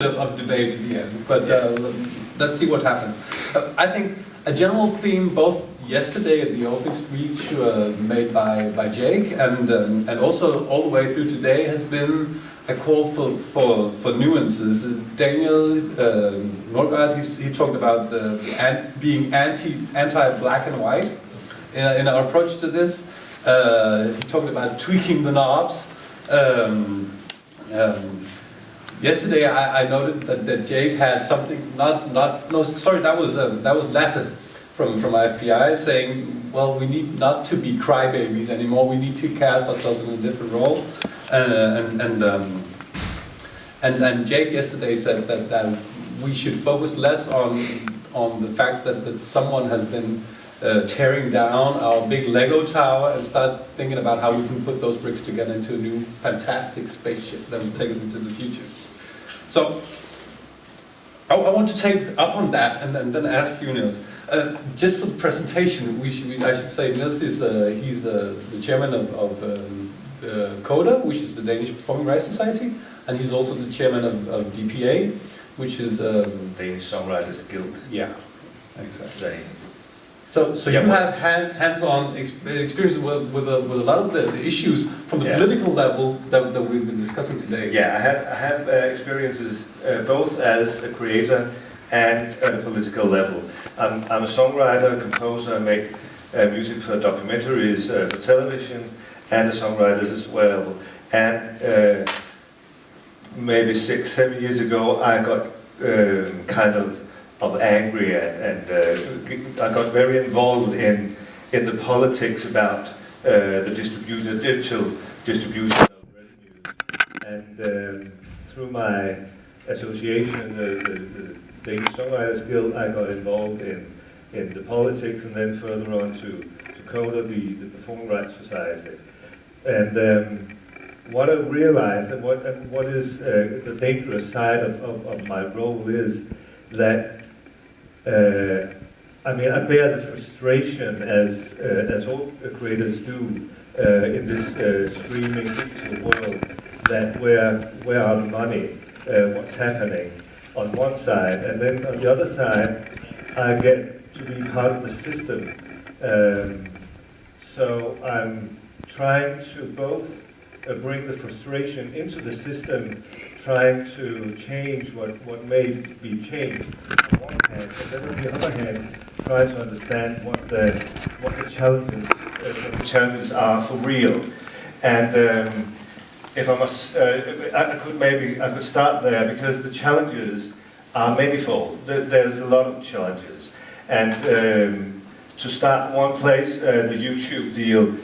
of debate at the end, but let's see what happens. I think a general theme, both yesterday at the opening speech made by Jake, and also all the way through today, has been a call for nuances. Daniel Nordgaard, he talked about being anti-black and white in our approach to this. He talked about tweaking the knobs. Yesterday, I noted that Jake had something. Sorry, that was Lasse from IFPI saying, well, we need not to be crybabies anymore. We need to cast ourselves in a different role. And Jake yesterday said that we should focus less on the fact that someone has been tearing down our big Lego tower and start thinking about how we can put those bricks together into a new fantastic spaceship that will take us into the future. So I want to take up on that and then ask you, Niels. Just for the presentation, I should say Niels is he's the chairman of KODA, which is the Danish Performing Rights Society, and he's also the chairman of DPA, which is Danish Songwriters Guild. Yeah, exactly. So you have hands-on experience with a lot of the issues from the political level that we've been discussing today. Yeah, I have experiences both as a creator and at a political level. I'm a songwriter, composer. I make music for documentaries, for television, and as songwriters as well. And maybe 6-7 years ago, I got kind of angry and I got very involved in the politics about the digital distribution of revenue. And through my association, the Danish Songwriters Guild, I got involved in the politics, and then further on to KODA, the Performing Rights Society. And what I realized, and what is the dangerous side of my role is that I bear the frustration as all creators do in this streaming digital world, that where are the money, what's happening on one side, and then on the other side I get to be part of the system. So I'm trying to both bring the frustration into the system, trying to change what may be changed on one hand, and then on the other hand, try to understand what the challenges are for real. And if I must, I could start there, because the challenges are manifold. There's a lot of challenges, and to start one place, the YouTube deal.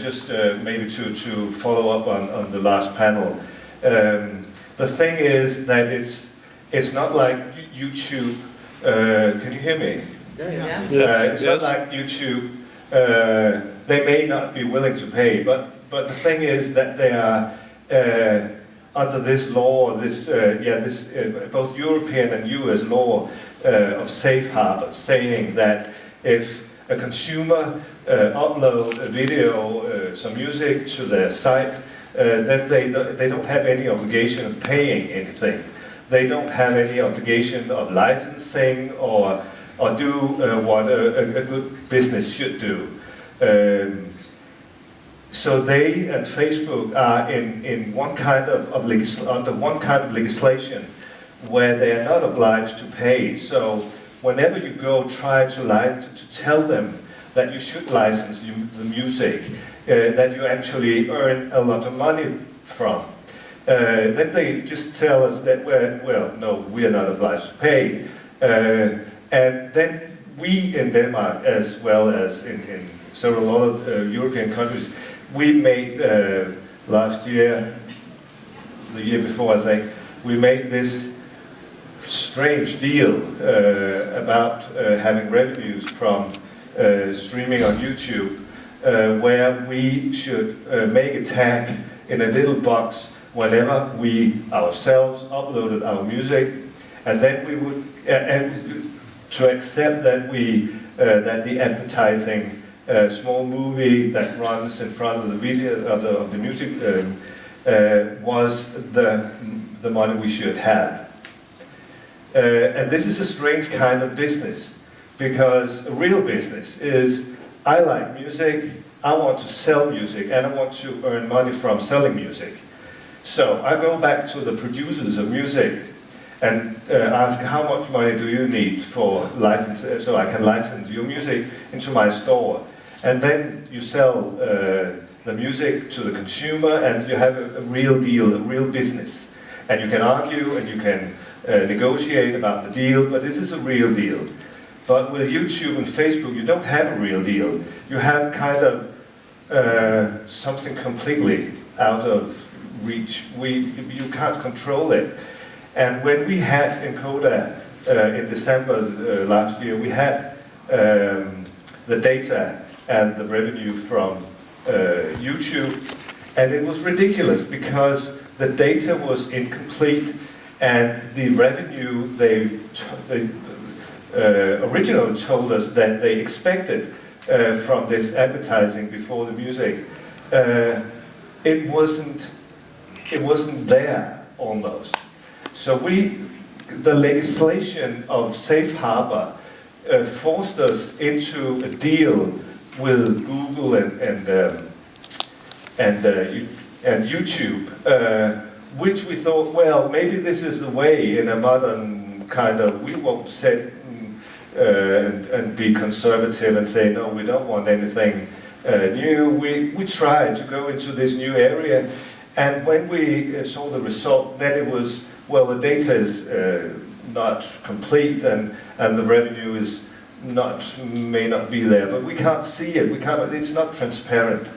Just maybe to follow up on the last panel. The thing is that it's not like YouTube. Can you hear me? Yeah. It's not like YouTube. They may not be willing to pay, but the thing is that they are under this law, this both European and US law of safe harbor, saying that if a consumer upload a video, some music to their site, that they don't have any obligation of paying anything. They don't have any obligation of licensing or do what a good business should do. So they and Facebook are in one kind under one kind of legislation where they are not obliged to pay. So whenever you go try to tell them that you should license the music, that you actually earn a lot of money from, then they just tell us that, no, we are not obliged to pay. And then we in Denmark, as well as in several other European countries, we made last year, the year before I think, we made this strange deal about having revenues from streaming on YouTube, where we should make a tag in a little box whenever we ourselves uploaded our music, and then we would to accept that that the advertising small movie that runs in front of the video of the music was the money we should have. And this is a strange kind of business, because a real business is, I like music, I want to sell music, and I want to earn money from selling music. So I go back to the producers of music and ask, how much money do you need for license, so I can license your music into my store? And then you sell the music to the consumer, and you have a real deal, a real business. And you can argue and you can negotiate about the deal, but this is a real deal. But with YouTube and Facebook, you don't have a real deal. You have kind of something completely out of reach. You can't control it. And when we had in KODA in December last year, we had the data and the revenue from YouTube, and it was ridiculous because the data was incomplete, and the revenue they originally told us that they expected from this advertising before the music, it wasn't there almost. So the legislation of safe harbor forced us into a deal with Google and YouTube, which we thought, well, maybe this is the way in a modern kind of, we won't set and be conservative and say, no, we don't want anything new. We tried to go into this new area, and when we saw the result, then it was, well, the data is not complete, and the revenue is may not be there, but we can't see it. It's not transparent.